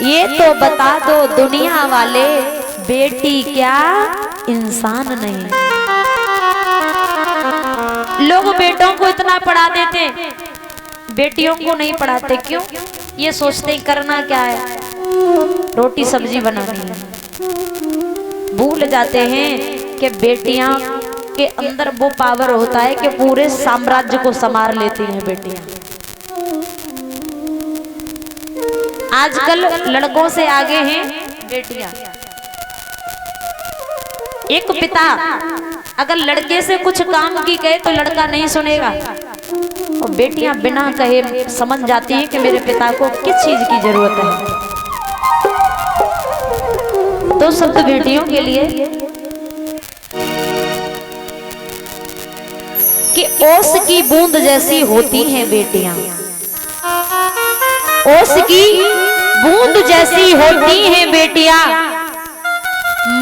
ये तो बता दो दुनिया वाले, बेटी क्या इंसान नहीं। लोग बेटों को इतना पढ़ा देते, बेटियों को नहीं पढ़ाते। क्यों? ये सोचते करना क्या है, रोटी सब्जी बनानी है। भूल जाते हैं कि बेटियां के अंदर वो पावर होता है कि पूरे साम्राज्य को संभाल लेती हैं बेटियां। आजकल लड़कों से आगे हैं बेटियां। एक पिता अगर लड़के से कुछ काम की कहे तो लड़का नहीं सुनेगा, और बेटियां बिना कहे समझ जाती हैं कि मेरे पिता को किस चीज की जरूरत है। तो शब्द बेटियों के लिए कि ओस की बूंद जैसी होती हैं बेटियां, ओस की बूंद जैसी होती हैं बेटियां,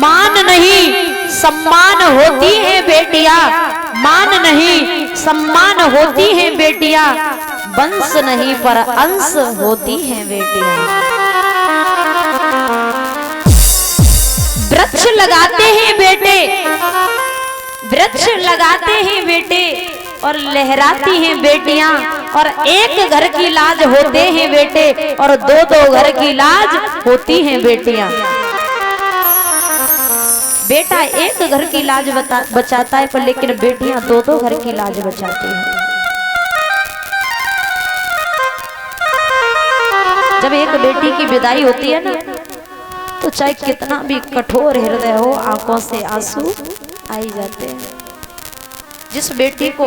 मान नहीं सम्मान होती हैं बेटियां, मान नहीं सम्मान होती हैं बेटियां, वंश नहीं पर अंश होती हैं बेटियां। वृक्ष लगाते हैं बेटे, वृक्ष लगाते हैं बेटे और लहराती हैं बेटियां, और एक घर की लाज होते हैं बेटे और दो दो घर की लाज होती हैं बेटियां। बेटा एक घर की लाज बचाता है, पर लेकिन बेटियां दो दो घर की लाज बचाती हैं। जब एक बेटी की विदाई होती है ना, तो चाहे कितना भी कठोर हृदय हो, आंखों से आंसू आ ही जाते हैं। जिस बेटी को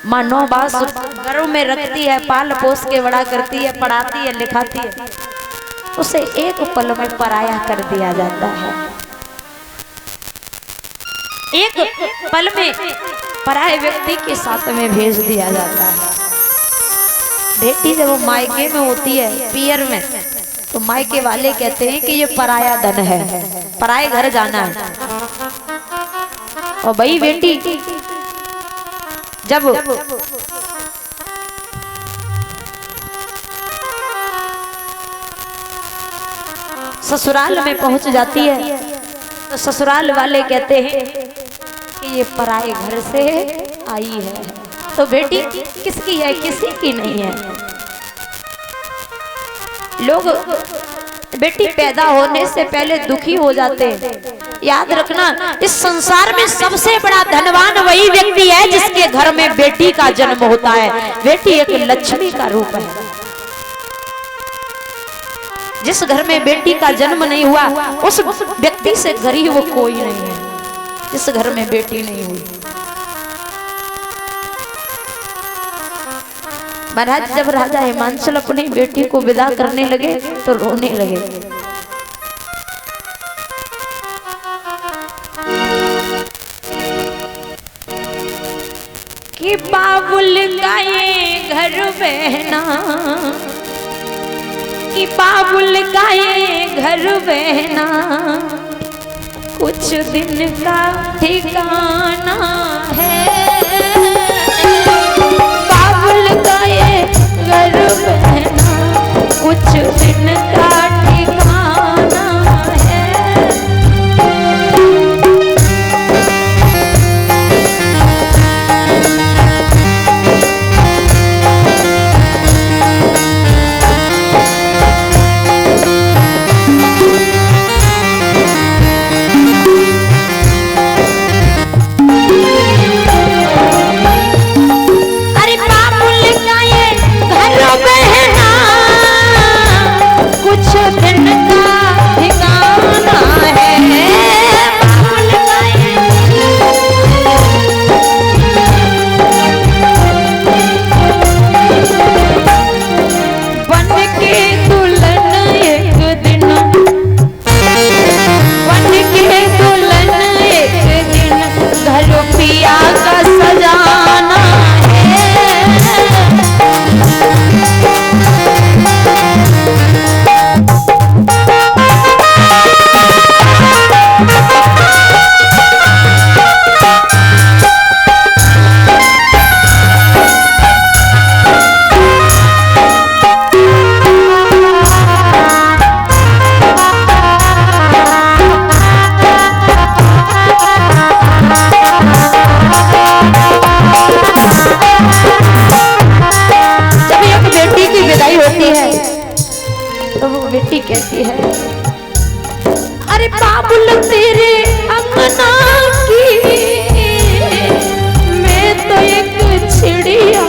माँ 9 बास घरों में रखती है, पाल पोस के बड़ा करती है, पढ़ाती है, लिखाती है, उसे एक पल में पराया कर दिया जाता है। एक पल में पराये व्यक्ति के साथ में भेज दिया जाता है। बेटी जब वो मायके में होती है, पियर में, तो मायके वाले कहते हैं कि ये पराया धन है, पराये घर जाना है। और भाई बेटी जब ससुराल में पहुंच जाती है, तो ससुराल वाले कहते हैं कि ये पराये घर से आई है। तो बेटी किसकी है? किसी की नहीं है। लोग बेटी पैदा होने से पहले दुखी हो जाते हैं। याद रखना, इस संसार में सबसे बड़ा धनवान वही व्यक्ति है जिसके घर में बेटी का जन्म होता है। बेटी एक लक्ष्मी का रूप है। जिस घर में बेटी का जन्म नहीं हुआ, उस व्यक्ति से गरीब वो कोई नहीं है, जिस घर में बेटी नहीं हुई। महाराज जब राजा हिमांचल अपनी बेटी को विदा करने लगे तो रोने लगे। कि बाबुल का ये घर बहना, कि बाबुल का ये घर बहना, कुछ दिन का ठिकाना है। बाबुल का ये घर बहना, कुछ दिन का ठिकाना है। है तो वो बेटी कहती है, अरे बाबुल तेरे अंगना की मैं तो एक चिड़िया